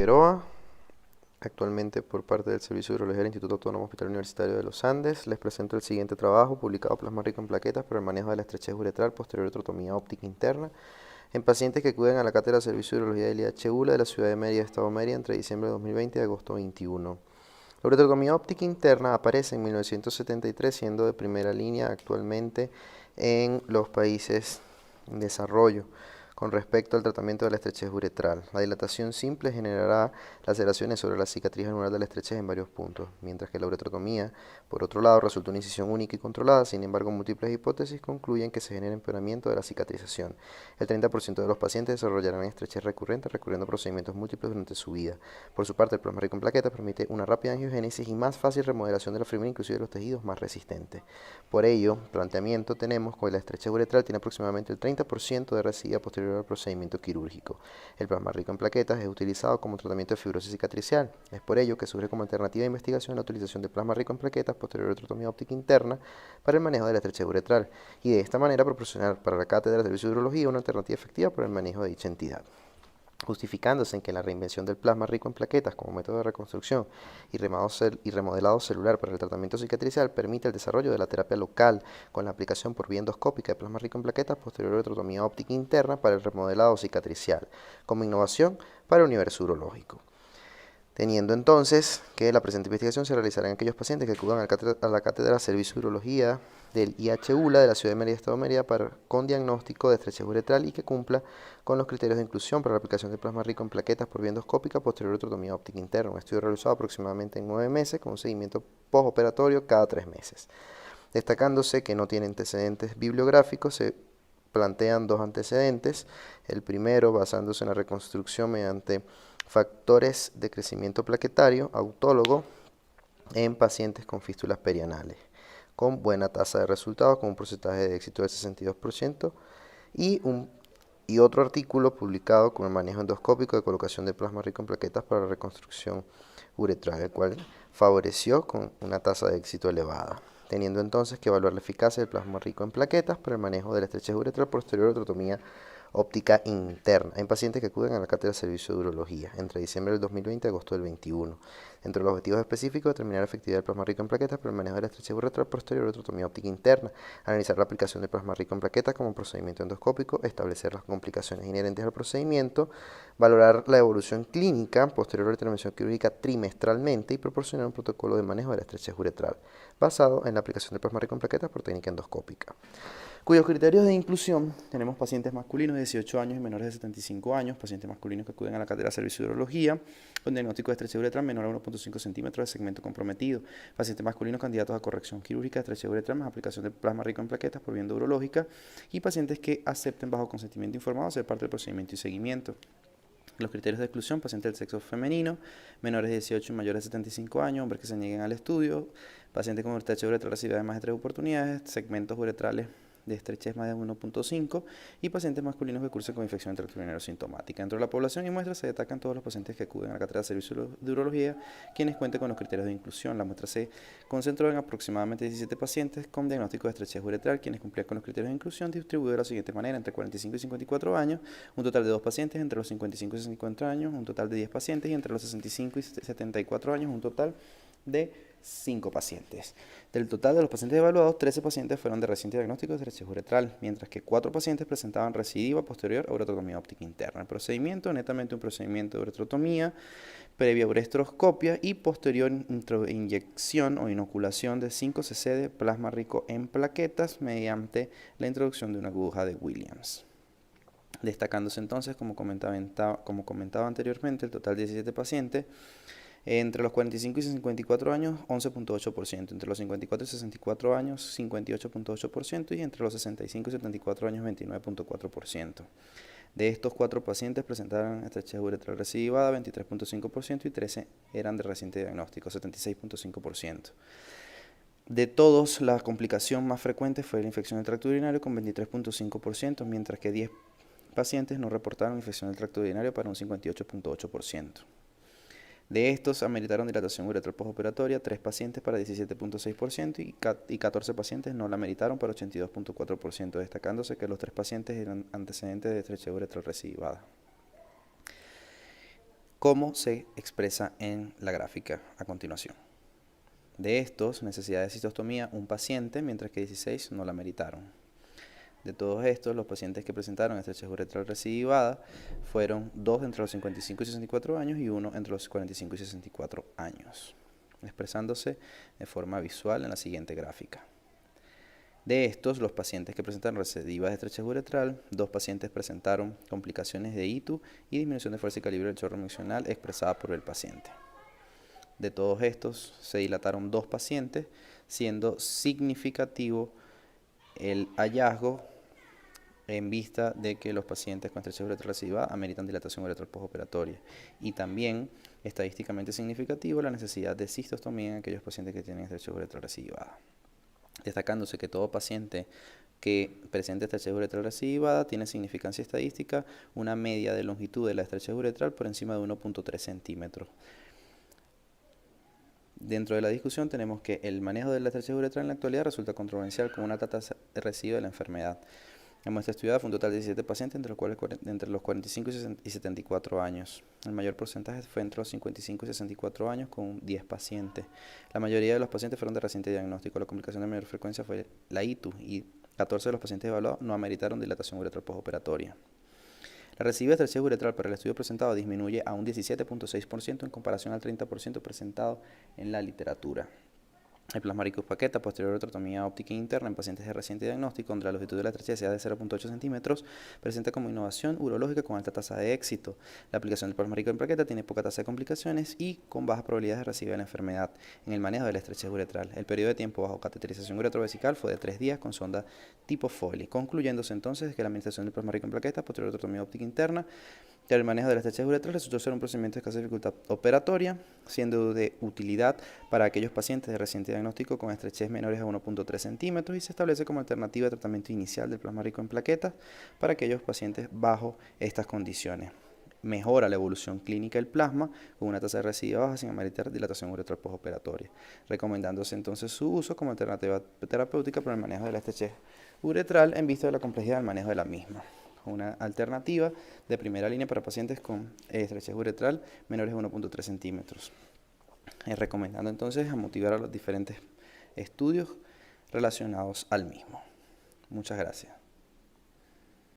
Figueroa, actualmente por parte del Servicio de Urología del Instituto Autónomo Hospital Universitario de los Andes. Les presento el siguiente trabajo, publicado Plasma rico en plaquetas para el manejo de la estrechez uretral posterior trotomía óptica interna en pacientes que acuden a la cátedra de Servicio de Urología del IHULA de la ciudad de Mérida, Estado Mérida, entre diciembre de 2020 y agosto 21. La uretrotomía óptica interna aparece en 1973, siendo de primera línea actualmente en los países en desarrollo con respecto al tratamiento de la estrechez uretral. La dilatación simple generará laceraciones sobre la cicatriz anular de la estrechez en varios puntos, mientras que la uretrotomía, por otro lado, resulta una incisión única y controlada. Sin embargo, múltiples hipótesis concluyen que se genera empeoramiento de la cicatrización. El 30% de los pacientes desarrollarán estrechez recurrente, recurriendo a procedimientos múltiples durante su vida. Por su parte, el plasma rico en plaquetas permite una rápida angiogénesis y más fácil remodelación de la fibra, inclusive de los tejidos más resistentes. Por ello, planteamiento tenemos que la estrechez uretral tiene aproximadamente el 30% de recidiva posterior al procedimiento quirúrgico. El plasma rico en plaquetas es utilizado como tratamiento de fibrosis cicatricial. Es por ello que surge como alternativa de investigación la utilización de plasma rico en plaquetas posterior a trotomía óptica interna para el manejo de la estrechez uretral y de esta manera proporcionar para la cátedra de Servicio de Urología una alternativa efectiva para el manejo de dicha entidad, justificándose en que la reinvención del plasma rico en plaquetas como método de reconstrucción y remodelado celular para el tratamiento cicatricial permite el desarrollo de la terapia local con la aplicación por vía endoscópica de plasma rico en plaquetas posterior a la trotomía óptica interna para el remodelado cicatricial, como innovación para el universo urológico. Teniendo entonces que la presente investigación se realizará en aquellos pacientes que acudan a la cátedra de Servicio de Urología del IHULA de la ciudad de Mérida, Estado de Mérida, con diagnóstico de estrechez uretral y que cumpla con los criterios de inclusión para la aplicación de plasma rico en plaquetas por vía endoscópica posterior a trotomía óptica interna. Un estudio realizado aproximadamente en 9 meses con un seguimiento postoperatorio cada 3 meses. Destacándose que no tiene antecedentes bibliográficos, se plantean dos antecedentes. El primero, basándose en la reconstrucción mediante factores de crecimiento plaquetario autólogo en pacientes con fístulas perianales, con buena tasa de resultados, con un porcentaje de éxito del 62%, y otro artículo publicado con el manejo endoscópico de colocación de plasma rico en plaquetas para la reconstrucción uretral, el cual favoreció con una tasa de éxito elevada, teniendo entonces que evaluar la eficacia del plasma rico en plaquetas para el manejo de la estrechez uretral posterior a trotomía óptica interna en pacientes que acuden a la cátedra de Servicio de Urología entre diciembre del 2020 y agosto del 21. Entre los objetivos específicos, determinar la efectividad del plasma rico en plaquetas para el manejo de la estrechez uretral posterior a trotomía óptica interna, analizar la aplicación del plasma rico en plaquetas como procedimiento endoscópico, establecer las complicaciones inherentes al procedimiento, valorar la evolución clínica posterior a la intervención quirúrgica trimestralmente y proporcionar un protocolo de manejo de la estrechez uretral basado en la aplicación del plasma rico en plaquetas por técnica endoscópica, cuyos criterios de inclusión tenemos pacientes masculinos de 18 años y menores de 75 años, pacientes masculinos que acuden a la cátedra de Servicio de Urología, con diagnóstico de estrechez uretral menor a 1.5 centímetros de segmento comprometido, pacientes masculinos candidatos a corrección quirúrgica de estrechez uretral más aplicación de plasma rico en plaquetas por vía urológica y pacientes que acepten bajo consentimiento informado ser parte del procedimiento y seguimiento. Los criterios de exclusión: pacientes del sexo femenino, menores de 18 y mayores de 75 años, hombres que se nieguen al estudio, pacientes con estrechez uretral recibida de más de 3 oportunidades, segmentos uretrales de estrechez más de 1.5 y pacientes masculinos que cursen con infección del tracto urinario sintomática. Dentro de la población y muestra se destacan todos los pacientes que acuden a la cátedra de Servicio de Urología, quienes cuenten con los criterios de inclusión. La muestra se concentró en aproximadamente 17 pacientes con diagnóstico de estrechez uretral, quienes cumplían con los criterios de inclusión, distribuidos de la siguiente manera: entre 45 y 54 años, un total de 2 pacientes; entre los 55 y 64 años, un total de 10 pacientes; y entre los 65 y 74 años, un total de 5 pacientes. Del total de los pacientes evaluados, 13 pacientes fueron de reciente diagnóstico de estrechez uretral, mientras que 4 pacientes presentaban recidiva posterior a uretrotomía óptica interna. El procedimiento, netamente un procedimiento de uretrotomía previa urestroscopia y posterior inyección o inoculación de 5 cc de plasma rico en plaquetas mediante la introducción de una aguja de Williams. Destacándose entonces, como comentaba anteriormente, el total de 17 pacientes. Entre los 45 y 54 años, 11.8%. Entre los 54 y 64 años, 58.8%. Y entre los 65 y 74 años, 29.4%. De estos 4 pacientes presentaron estrechez uretral recidivada, 23.5%, y 13 eran de reciente diagnóstico, 76.5%. De todos, la complicación más frecuente fue la infección del tracto urinario con 23.5%, mientras que 10 pacientes no reportaron infección del tracto urinario para un 58.8%. De estos, ameritaron dilatación uretral postoperatoria 3 pacientes para 17.6% y 14 pacientes no la ameritaron para 82.4%, destacándose que los 3 pacientes eran antecedentes de estrechez uretral recidivada. ¿Cómo se expresa en la gráfica a continuación? De estos, necesidad de cistostomía, un paciente, mientras que 16 no la meritaron. De todos estos, los pacientes que presentaron estrechez uretral recidivada fueron 2 entre los 55 y 64 años y 1 entre los 45 y 64 años, expresándose de forma visual en la siguiente gráfica. De estos, los pacientes que presentaron recidivas de estrechez uretral, 2 pacientes presentaron complicaciones de ITU y disminución de fuerza y calibre del chorro miccional expresada por el paciente. De todos estos, se dilataron 2 pacientes, siendo significativo el hallazgo en vista de que los pacientes con estrechez uretral recidivada ameritan dilatación uretral postoperatoria. Y también, estadísticamente significativo, la necesidad de cistostomía en aquellos pacientes que tienen estrechez uretral recidivada. Destacándose que todo paciente que presente estrechez uretral recidivada tiene significancia estadística, una media de longitud de la estrechez uretral por encima de 1.3 centímetros. Dentro de la discusión tenemos que el manejo de la estrechez uretral en la actualidad resulta controversial con una tasa residual de la enfermedad. En muestra estudiada fue un total de 17 pacientes, entre los 45 y 74 años. El mayor porcentaje fue entre los 55 y 64 años, con 10 pacientes. La mayoría de los pacientes fueron de reciente diagnóstico. La complicación de mayor frecuencia fue la ITU y 14 de los pacientes evaluados no ameritaron dilatación uretral postoperatoria. La recidivas de estrechez uretral para el estudio presentado disminuye a un 17.6% en comparación al 30% presentado en la literatura. El plasmaricus paqueta, posterior uretrotomía óptica interna en pacientes de reciente diagnóstico, donde la longitud de la estrechez sea de 0.8 centímetros, presenta como innovación urológica con alta tasa de éxito. La aplicación del plasmaricus en plaqueta tiene poca tasa de complicaciones y con bajas probabilidades de recidiva de la enfermedad en el manejo de la estrechez uretral. El periodo de tiempo bajo cateterización uretrovesical fue de 3 días con sonda tipo Foley, concluyéndose entonces que la administración del plasmaricus en plaqueta, posterior uretrotomía óptica interna, el manejo de la estrechez uretral resultó ser un procedimiento de escasa dificultad operatoria, siendo de utilidad para aquellos pacientes de reciente diagnóstico con estrechez menores a 1.3 centímetros y se establece como alternativa de tratamiento inicial del plasmaricus en plaquetas para aquellos pacientes bajo estas condiciones. Mejora la evolución clínica del plasma con una tasa de residuos baja sin ameritar dilatación uretral postoperatoria, recomendándose entonces su uso como alternativa terapéutica para el manejo de la estrechez uretral en vista de la complejidad del manejo de la misma. Una alternativa de primera línea para pacientes con estrechez uretral menores de 1.3 centímetros. Recomendando entonces a motivar a los diferentes estudios relacionados al mismo. Muchas gracias.